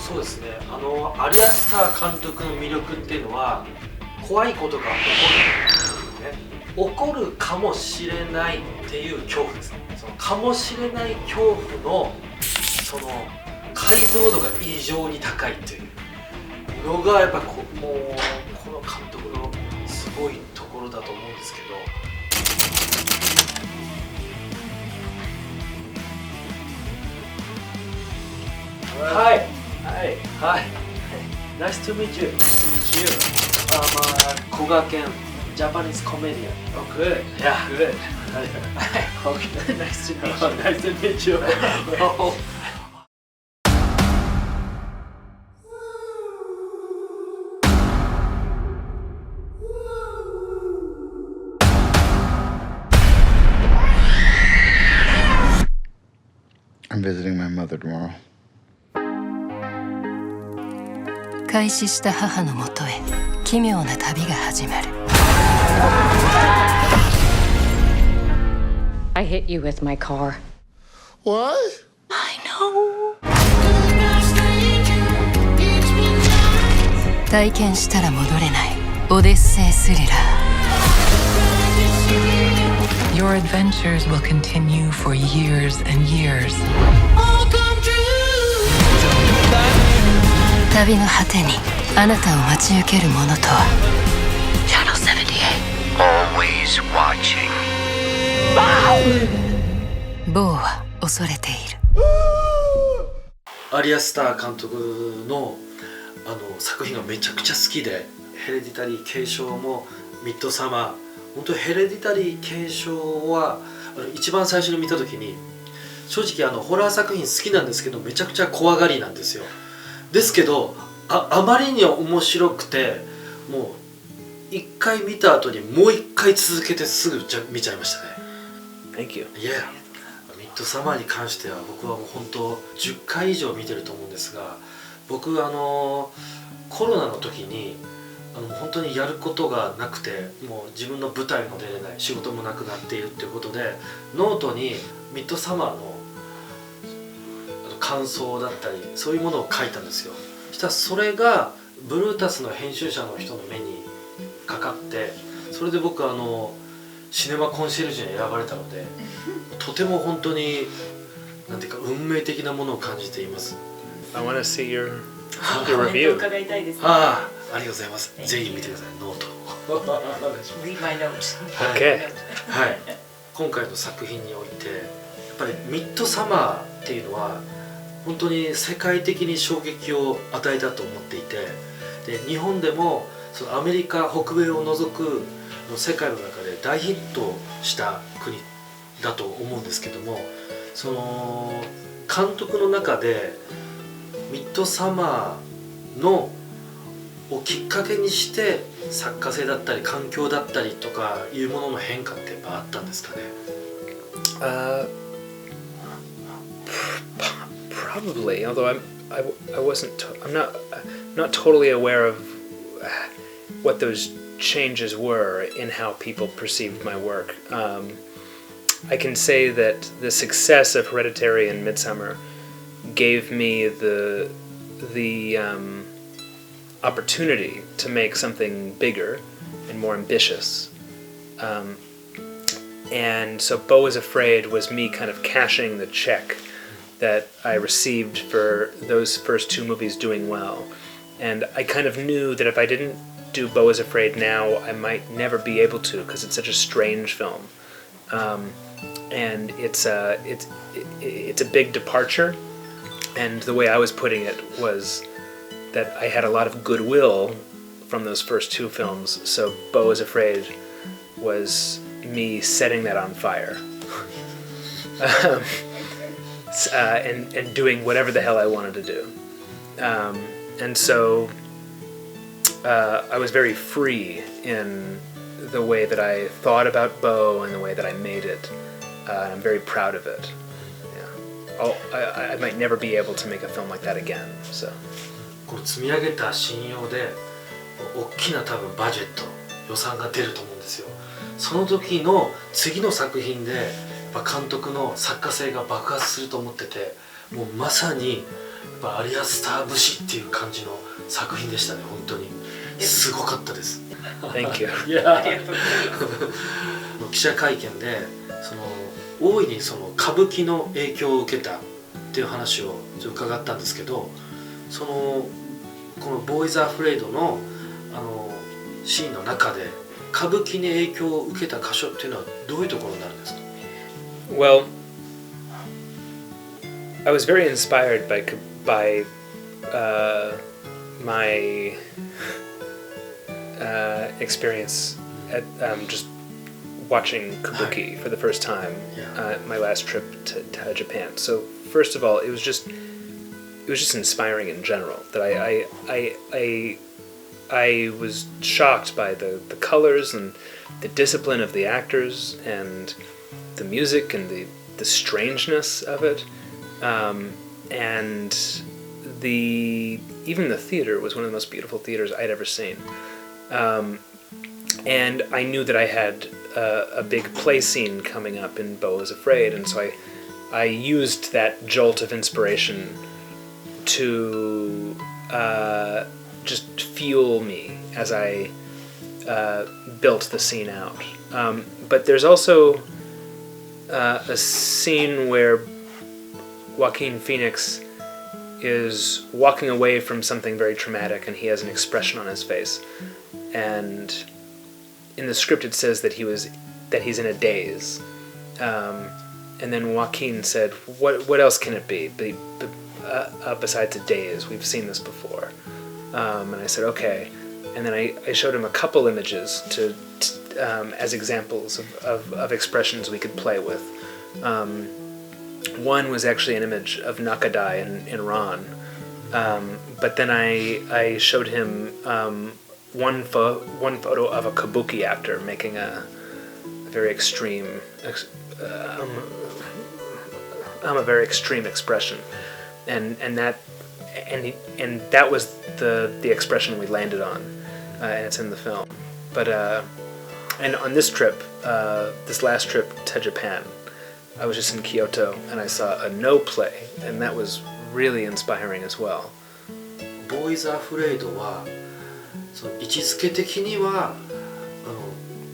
そうですね、アリアスター監督の魅力っていうのは怖いことが起こるかもしれないっていう恐怖ですね。そのかもしれない恐怖のその解像度が異常に高いっていうのがやっぱもうこの監督のすごいところだと思うんですけど。はいはい。Nice to meet you. Nice to meet you.こがけん Japanese comedian. Oh, good. Yeah. Good. Okay. Nice to meet you. Oh, nice to meet you. I'm visiting my mother tomorrow. 怪死した母のもとへ奇妙な旅が始まる。I hit you with my car. What? I know. 体験したら戻れないオデッセイスリラー。 Your adventures will continue for years and years. 旅の果てにあなたを待ち受けるものとは。 Channel 78 Always watching. ボーは恐れている。アリアスター監督の作品がめちゃくちゃ好きで、ヘレディタリー継承もミッドサマー、本当にヘレディタリー継承は一番最初に見た時に正直ホラー作品好きなんですけどめちゃくちゃ怖がりなんですよ。ですけどあまりに面白くてもう一回見た後にもう一回続けてすぐ見ちゃいましたね。 Thank you. Yeah. ミッドサマーに関しては僕はもう本当10回以上見てると思うんですが、僕コロナの時に本当にやることがなくて、もう自分の舞台も出れない、仕事もなくなっているっていうことでノートにミッドサマーの感想だったりそういうものを書いたんですよ。そしたらそれがブルータスの編集者の人の目にかかって、それで僕シネマコンシェルジュに選ばれたのでとても本当になんていうか運命的なものを感じています。 I want to see your コメントを review. 伺いたいですね。ありがとうございます。ぜひ見てください、ノート。Read my notes. Okay. はい、今回の作品においてやっぱりミッドサマーっていうのは本当に世界的に衝撃を与えたと思っていて、で日本でもそのアメリカ北米を除く世界の中で大ヒットした国だと思うんですけども、その監督の中でミッドサマーのをきっかけにして作家性だったり環境だったりとかいうものの変化ってやっぱあったんですかね。Probably, although I'm not totally aware of what those changes were in how people perceived my work. I can say that the success of Hereditary and Midsummer gave me the opportunity to make something bigger and more ambitious. And so Beau is Afraid was me kind of cashing the check that I received for those first two movies doing well. And I kind of knew that if I didn't do Beau is Afraid now, I might never be able to, because it's such a strange film. And it's a big departure. And the way I was putting it was that I had a lot of goodwill from those first two films, so Beau is Afraid was me setting that on fire. And doing whatever the hell I wanted to do. And so I was very free in the way that I thought about Beau and the way that I made it. And I'm very proud of it. Yeah. I might never be able to make a film like that again. So. こう積み上げた信用で大きな多分バジェット予算が出ると思うんですよ。その時の次の作品でやっぱ監督の作家性が爆発すると思ってて、もうまさにやっぱアリアスター節っていう感じの作品でしたね。本当にすごかったです。Thank you. いや記者会見で大いに歌舞伎の影響を受けたっていう話をちょっと伺ったんですけど、このボーイズ・アフレイドのシーンの中で歌舞伎に影響を受けた箇所っていうのはどういうところになるんですか？ Well, I was very inspired by my experience at just watching kabuki for the first time. My last trip to Japan. So first of all, it was just inspiring in general. That I was shocked by the colors and the discipline of the actors and the music and the strangeness of it. And even the theater was one of the most beautiful theaters I'd ever seen. And I knew that I had a big play scene coming up in Beau is Afraid, and so I used that jolt of inspiration to just fuel me as I built the scene out. But there's also a scene where Joaquin Phoenix is walking away from something very traumatic, and he has an expression on his face. And in the script it says that he's in a daze. And then Joaquin said, "What else can it be besides a daze? We've seen this before." And I said, "Okay." And then I showed him a couple images as examples of expressions we could play with. One was actually an image of Nakadai in Ron, but then I showed him one photo of a kabuki actor making a very extreme expression, and that was the expression we landed on, and it's in the film. But and on this trip, this last trip to Japan, I was just in Kyoto and I saw a no play, and that was really inspiring as well. ボーイズ・アフレイドは位置づけ的には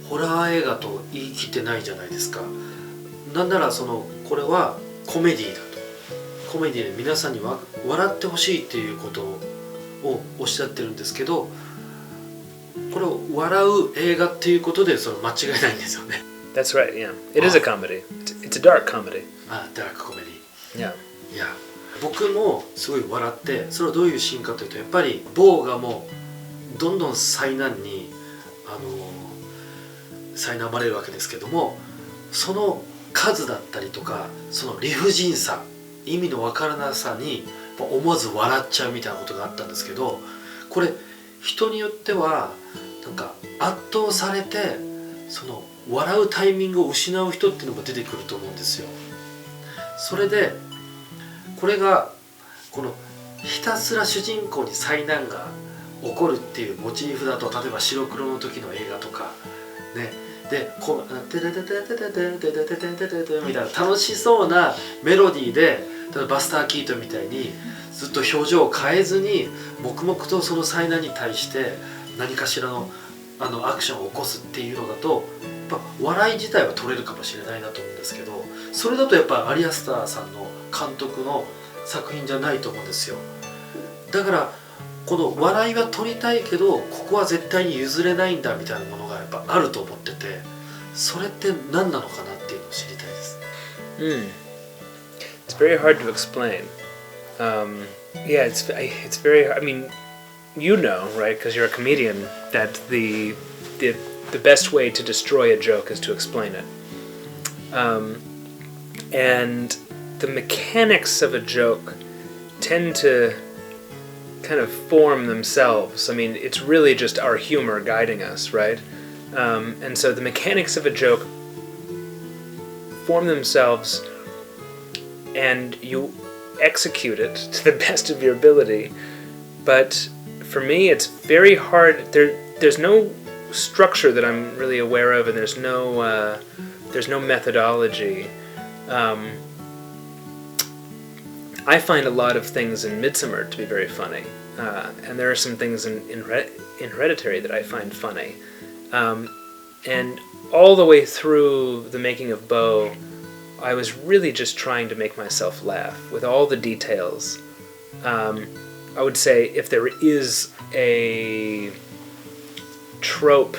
ホラー映画と言い切ってないじゃないですか。なんならこれはコメディだと、コメディで皆さんに笑ってほしいっていうことをおっしゃってるんですけど、これを笑う映画っていうことで間違いないんですよね。That's right, yeah. It is a comedy. It's a dark comedy. ダークコメディ。Yeah. いや、僕もすごい笑って、それはどういうシーンかというと、やっぱりボーがもうどんどん災難に苛まれるわけですけども、その数だったりとか、その理不尽さ、意味のわからなさに思わず笑っちゃうみたいなことがあったんですけど、これ人によってはなんか圧倒されて笑うタイミングを失う人っていうのも出てくると思うんですよ。それでこれがひたすら主人公に災難が起こるっていうモチーフだと、例えば白黒の時の映画とかね、でこうテテテテテテテテテテテテみたいな楽しそうなメロディーで、例えばバスター・キートンみたいにずっと表情を変えずに黙々とその災難に対して何かしらのアクションを起こすっていうのだと、やっぱ笑い自体は取れるかもしれないなと思うんですけど、それだとやっぱアリアスターさんの監督の作品じゃないと思うんですよ。だからこの笑いは取りたいけど、ここは絶対に譲れないんだみたいなものがやっぱあると思ってて、それって何なのかなっていうのを知りたいです。It's very hard to explain. Yeah, it's very. I mean, you know, right? Because you're a comedian, that the best way to destroy a joke is to explain it. And the mechanics of a joke tend to kind of form themselves. I mean, it's really just our humor guiding us, right? And so the mechanics of a joke form themselves, and you execute it to the best of your ability. But for me, it's very hard. There's no structure that I'm really aware of, and there's no methodology. I find a lot of things in Midsommar to be very funny, and there are some things in Hereditary that I find funny. And all the way through the making of Bo, I was really just trying to make myself laugh with all the details. I would say if there is a trope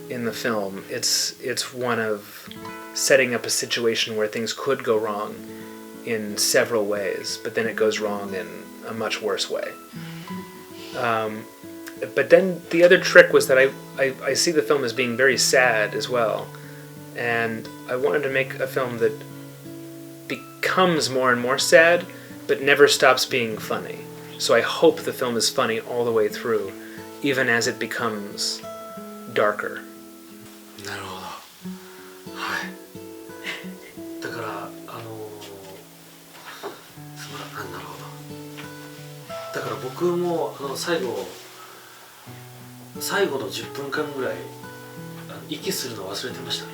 in the film, it's one of setting up a situation where things could go wrong in several ways, but then it goes wrong in a much worse way. But then the other trick was that I see the film as being very sad as well, and I wanted to make a film that becomes more and more sad, but never stops being funny. So I hope the film is funny all the way through, even as it becomes darker. なるほど。はい。だからなるほど。だから僕も最後の10分間ぐらい息するの忘れてました。は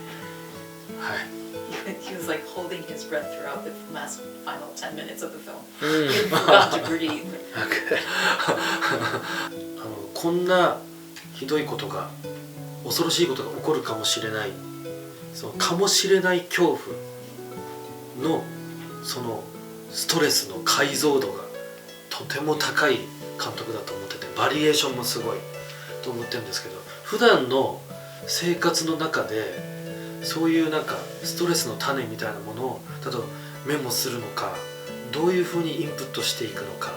い。He was like holding his breath throughout the final 10 minutes of the film. He forgot to breathe. こんなひどいことが、恐ろしいことが起こるかもしれない、そのかもしれない恐怖のそのストレスの解像度がとても高い監督だと思ってて、バリエーションもすごいと思ってるんですけど、普段の生活の中でそういうなんかストレスの種みたいなものを例えばメモするのか、どういうふうにインプットしていくのか、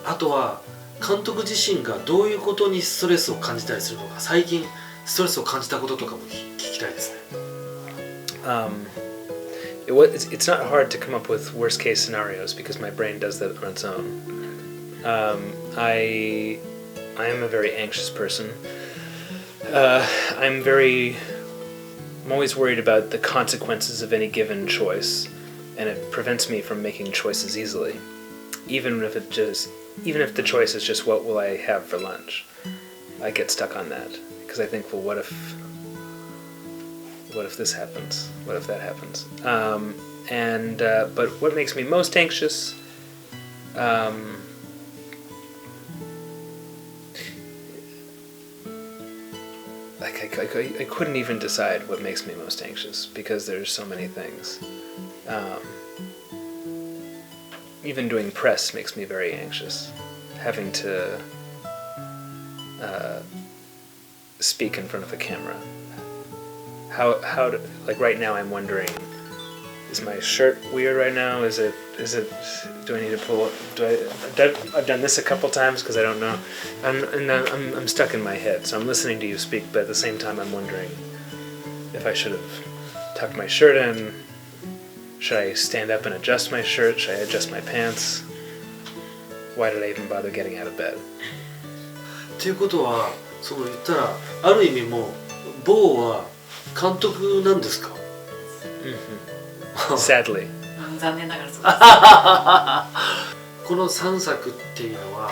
あとは監督自身がどういうことにストレスを感じたりするのか、最近ストレスを感じたこととかも聞きたいですね。It's not hard to come up with worst case scenarios because my brain does that on its own. I am a very anxious person. I'm always worried about the consequences of any given choice, and it prevents me from making choices easily, even if the choice is just what will I have for lunch. I get stuck on that because I think, well, what if this happens? What if that happens? But what makes me most anxious? I couldn't even decide what makes me most anxious because there's so many things. Even doing press makes me very anxious. Having to speak in front of a camera. Like right now I'm wondering, is my shirt weird right now? Is it, do I need to pull, I've done this a couple times because I don't know. I'm stuck in my head, so I'm listening to you speak, but at the same time I'm wondering if I should have tucked my shirt in. Should I stand up and adjust my shirt? Should I adjust my pants? Why did I even bother getting out of bed? っていうことは、その言ったらある意味もうボーは監督なんですか？Sadly. 残念ながらそうです。この3作っていうのは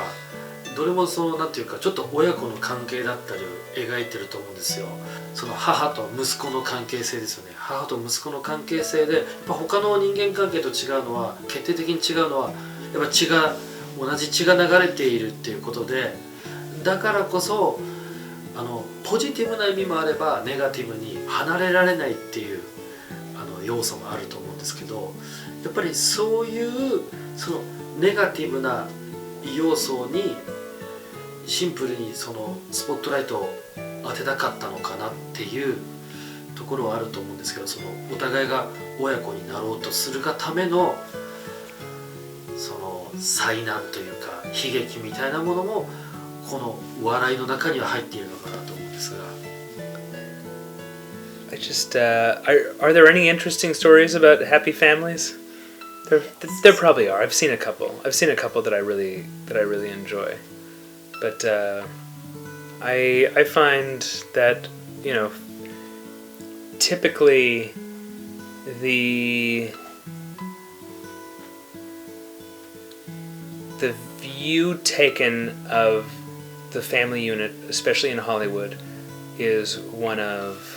どれもそのなんていうかちょっと親子の関係だったりを描いてると思うんですよ。その母と息子の関係性ですよね。母と息子の関係性でやっぱ他の人間関係と違うのは、決定的に違うのはやっぱ同じ血が流れているっていうことで、だからこそポジティブな意味もあればネガティブに離れられないっていう要素もあると思うんですけど、やっぱりそういうそのネガティブな要素にシンプルにそのスポットライトを当てたかったのかなっていうところはあると思うんですけど、そのお互いが親子になろうとするがためのその災難というか悲劇みたいなものもこの笑いの中には入っているのかなと思うんですが。I just are there any interesting stories about happy families? There probably are. I've seen a couple that I really enjoy. But I find that, you know, typically the view taken of the family unit, especially in Hollywood, is one of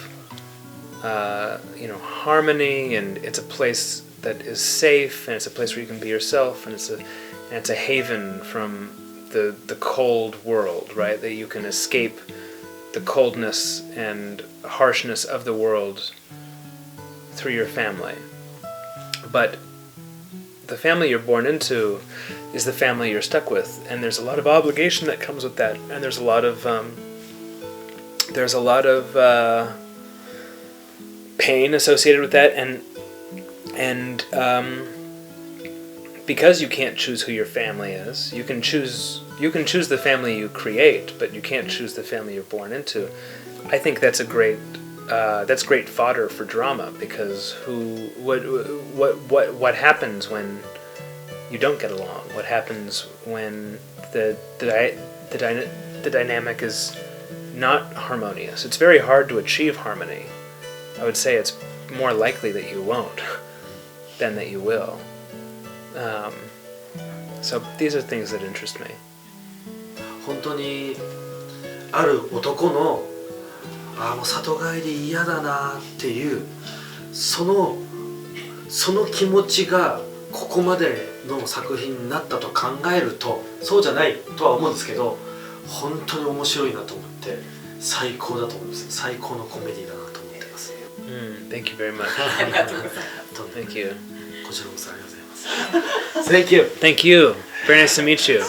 harmony, and it's a place that is safe, and it's a place where you can be yourself, and it's a haven from the cold world, right? That you can escape the coldness and harshness of the world through your family. But the family you're born into is the family you're stuck with, and there's a lot of obligation that comes with that, and there's a lot of pain associated with that, and because you can't choose who your family is, you can choose the family you create, but you can't choose the family you're born into. I think that's great fodder for drama, because what happens when you don't get along? What happens when the dynamic is not harmonious? It's very hard to achieve harmony. I would say it's more likely that you won't than that you will. So these are things that interest me. 本当にある男のもう里帰り嫌だなっていうその気持ちがここまでの作品になったと考えると、そうじゃないとは思うんですけど、本当に面白いなと思って最高だと思います。最高のコメディだなと思ってます。Thank you very much. ありがとうございます。 Thank you. こちらこそありがとうございます。Thank you. Thank you. Very nice to meet you.